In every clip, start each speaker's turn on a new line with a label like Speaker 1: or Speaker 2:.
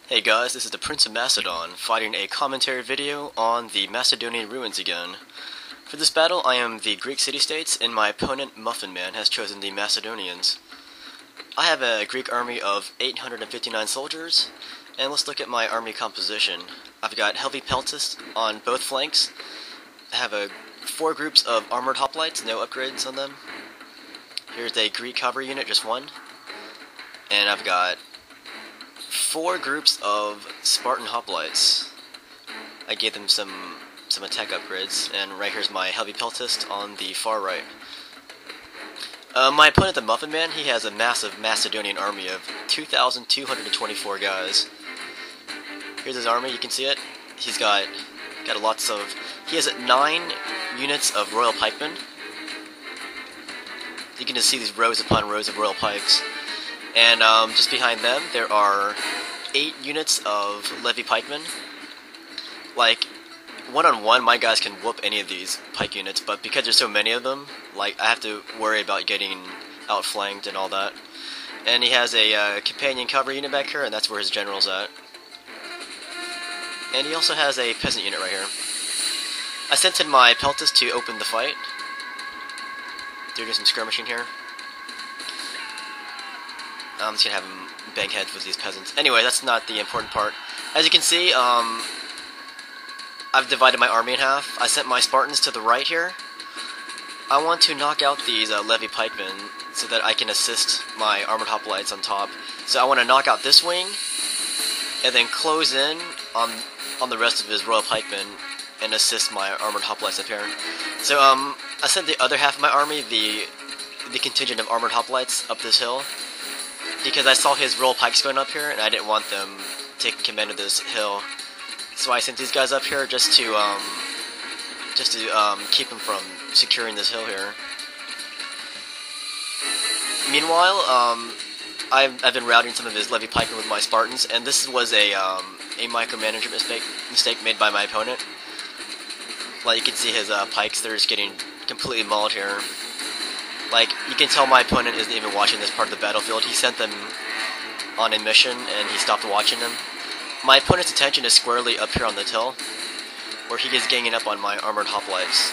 Speaker 1: Hey guys, this is the Prince of Macedon, fighting a commentary video on the Macedonian Ruins again. For this battle, I am the Greek city-states, and my opponent, MuffinMan, has chosen the Macedonians. I have a Greek army of 859 soldiers, and let's look at my army composition. I've got heavy peltists on both flanks. I have 4 groups of armored hoplites, no upgrades on them. Here's a Greek cavalry unit, just one. And I've got 4 groups of Spartan hoplites. I gave them some attack upgrades, and right here's my heavy peltist on the far right. My opponent, the MuffinMan, he has a massive Macedonian army of 2,224 guys. Here's his army, you can see it. He's got lots of... He has 9 units of royal pikemen. You can just see these rows upon rows of royal pikes. And just behind them, there are 8 units of levy pikemen. Like, one-on-one, my guys can whoop any of these pike units, but because there's so many of them, like, I have to worry about getting outflanked and all that. And he has a companion cavalry unit back here, and that's where his general's at. And he also has a peasant unit right here. I sent in my peltist to open the fight. They're doing some skirmishing here. I'm just gonna have him bang heads with these peasants. Anyway, that's not the important part. As you can see, I've divided my army in half. I sent my Spartans to the right here. I want to knock out these levy pikemen so that I can assist my armored hoplites on top. So I want to knock out this wing, and then close in on the rest of his royal pikemen and assist my armored hoplites up here. So I sent the other half of my army, the contingent of armored hoplites, up this hill, because I saw his royal pikes going up here, and I didn't want them taking command of this hill. So I sent these guys up here just to keep him from securing this hill here. Meanwhile, I've been routing some of his levy pikemen with my Spartans, and this was a micromanagement mistake made by my opponent. Like, you can see his pikes, they're just getting completely mauled here. Like, you can tell my opponent isn't even watching this part of the battlefield. He sent them on a mission, and he stopped watching them. My opponent's attention is squarely up here on this hill, where he is ganging up on my armored hoplites.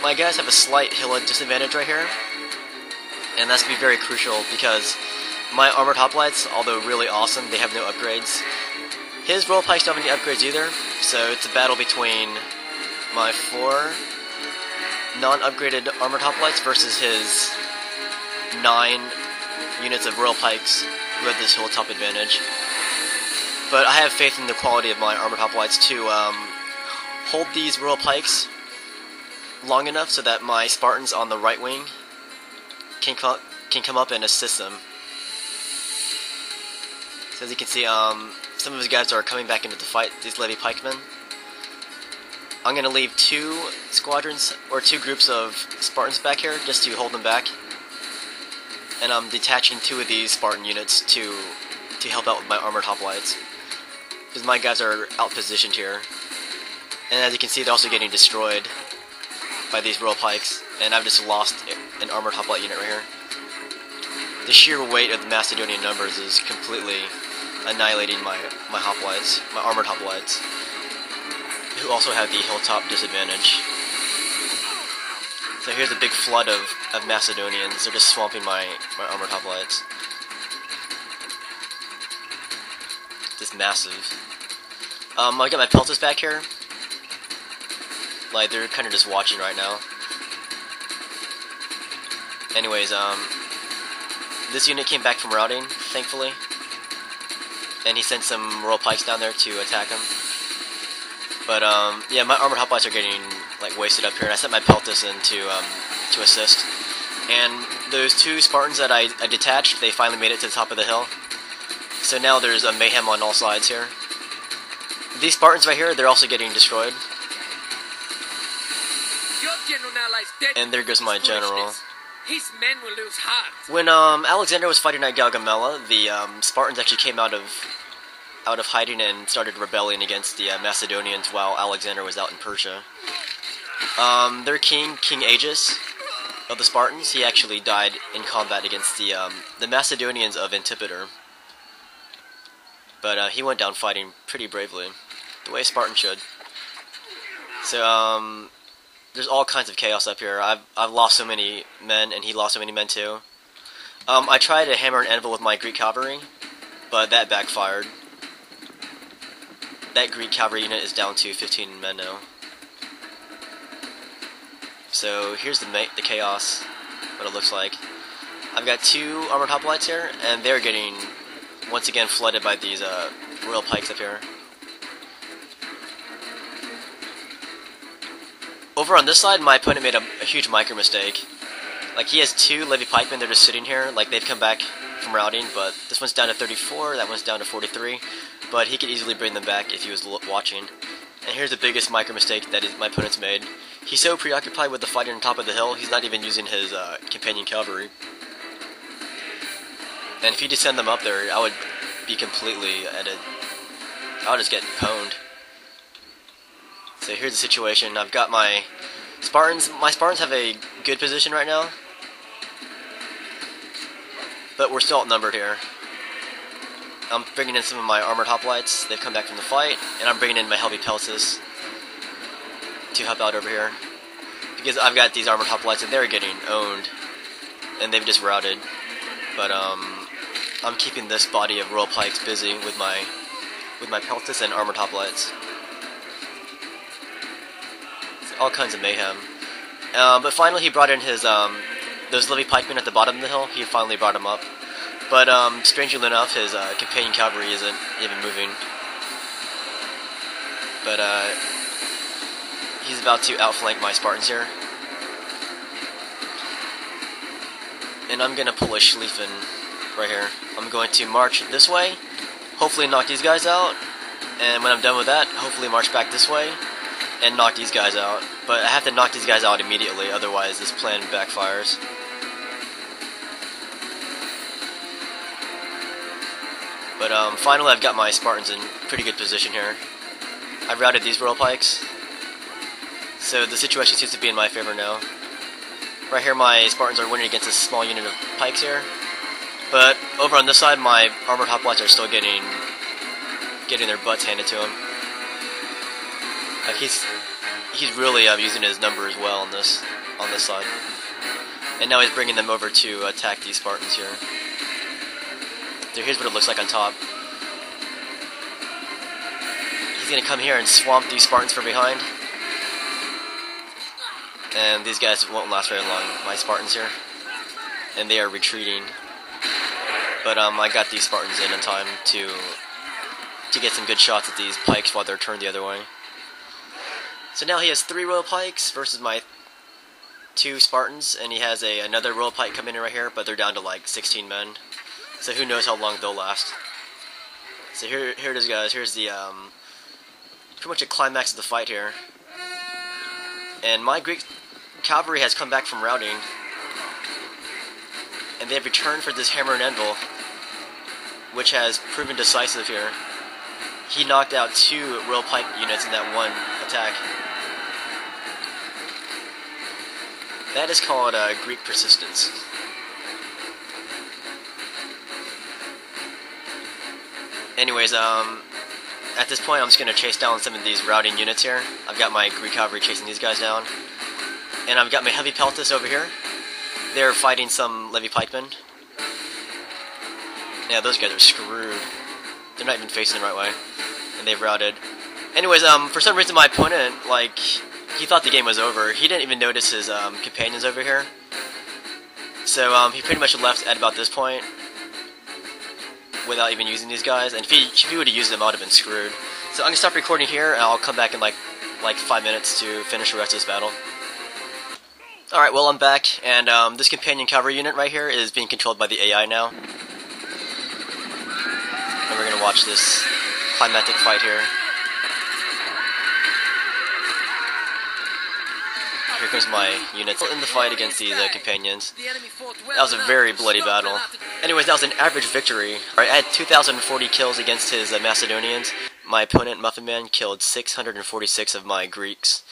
Speaker 1: My guys have a slight hill disadvantage right here, and that's going to be very crucial because my armored hoplites, although really awesome, they have no upgrades. His royal pikes don't have any upgrades either, so it's a battle between my 4 non-upgraded armored hoplites versus his 9 units of royal pikes who have this hilltop advantage. But I have faith in the quality of my armored hoplites to hold these royal pikes long enough so that my Spartans on the right wing can come up and assist them. So as you can see, some of his guys are coming back into the fight, these levy pikemen. I'm going to leave 2 squadrons, or 2 groups of Spartans back here, just to hold them back. And I'm detaching 2 of these Spartan units to help out with my armored hoplites. Because my guys are outpositioned here. And as you can see, they're also getting destroyed by these royal pikes. And I've just lost an armored hoplite unit right here. The sheer weight of the Macedonian numbers is completely annihilating my hoplites, my armored hoplites, who also have the hilltop disadvantage. So here's a big flood of Macedonians. They're just swamping my armored hoplites. Just massive. I got my peltists back here. Like, they're kind of just watching right now. Anyways, this unit came back from routing, thankfully. And he sent some royal pikes down there to attack him. But, yeah, my armored hoplites are getting, like, wasted up here, and I sent my peltists in to assist. And those 2 Spartans that I detached, they finally made it to the top of the hill. So now there's a mayhem on all sides here. These Spartans right here, they're also getting destroyed. And there goes my general.
Speaker 2: His men will lose heart.
Speaker 1: When Alexander was fighting at Gaugamela, the Spartans actually came out of hiding and started rebelling against the Macedonians while Alexander was out in Persia. Their king, King Aegis of the Spartans, he actually died in combat against the Macedonians of Antipater. but he went down fighting pretty bravely, the way a Spartan should. So there's all kinds of chaos up here. I've lost so many men, and he lost so many men too. I tried to hammer an anvil with my Greek cavalry, but that backfired. That Greek cavalry unit is down to 15 men now. So here's the chaos, what it looks like. I've got 2 armored hoplites here, and they're getting, once again, flooded by these royal pikes up here. Over on this side, my opponent made a huge micro mistake. Like, he has 2 levy pikemen, they're just sitting here, like they've come back from routing, but this one's down to 34, that one's down to 43, but he could easily bring them back if he was watching. And here's the biggest micro mistake that my opponent's made. He's so preoccupied with the fighting on top of the hill, he's not even using his companion cavalry. And if he just send them up there, I would be completely I would just get pwned. So here's the situation. I've got my Spartans. My Spartans have a good position right now, but we're still outnumbered here. I'm bringing in some of my armored hoplites. They've come back from the fight, and I'm bringing in my heavy peltis to help out over here. Because I've got these armored hoplites, and they're getting owned, and they've just routed. But I'm keeping this body of royal pikes busy with my peltis and armored hoplites. All kinds of mayhem. But finally he brought in his, those levy pikemen at the bottom of the hill. He finally brought them up. But strangely enough, his companion cavalry isn't even moving. But he's about to outflank my Spartans here. And I'm going to pull a Schlieffen right here. I'm going to march this way, hopefully knock these guys out. And when I'm done with that, hopefully march back this way and knock these guys out. But I have to knock these guys out immediately, otherwise this plan backfires. But finally I've got my Spartans in pretty good position here. I've routed these royal pikes, so the situation seems to be in my favor now. Right here my Spartans are winning against a small unit of pikes here. But over on this side my armored hoplites are still getting their butts handed to him. Like he's really using his numbers well on this side. And now he's bringing them over to attack these Spartans here. So here's what it looks like on top. He's going to come here and swamp these Spartans from behind. And these guys won't last very long, my Spartans here. And they are retreating. But I got these Spartans in time to get some good shots at these pikes while they're turned the other way. So now he has 3 royal pikes versus my 2 Spartans, and he has another royal pike coming in right here, but they're down to like 16 men. So who knows how long they'll last. So here it is, guys. Here's the pretty much a climax of the fight here. And my Greek cavalry has come back from routing, and they have returned for this hammer and anvil, which has proven decisive here. He knocked out 2 royal pike units in that one attack. That is called Greek persistence. Anyways, at this point I'm just going to chase down some of these routing units here. I've got my Greek cavalry chasing these guys down. And I've got my heavy peltis over here. They're fighting some levy pikemen. Yeah, those guys are screwed. They're not even facing the right way. And they've routed. Anyways, for some reason my opponent, like, he thought the game was over. He didn't even notice his companions over here. So he pretty much left at about this point without even using these guys. And if he would have used them, I would have been screwed. So I'm going to stop recording here, and I'll come back in like 5 minutes to finish the rest of this battle. Alright, well I'm back, and this companion cavalry unit right here is being controlled by the AI now. And we're going to watch this climactic fight here. Here comes my units in the fight against these companions. That was a very bloody battle. Anyways, that was an average victory. Alright, I had 2,040 kills against his Macedonians. My opponent, MuffinMan, killed 646 of my Greeks.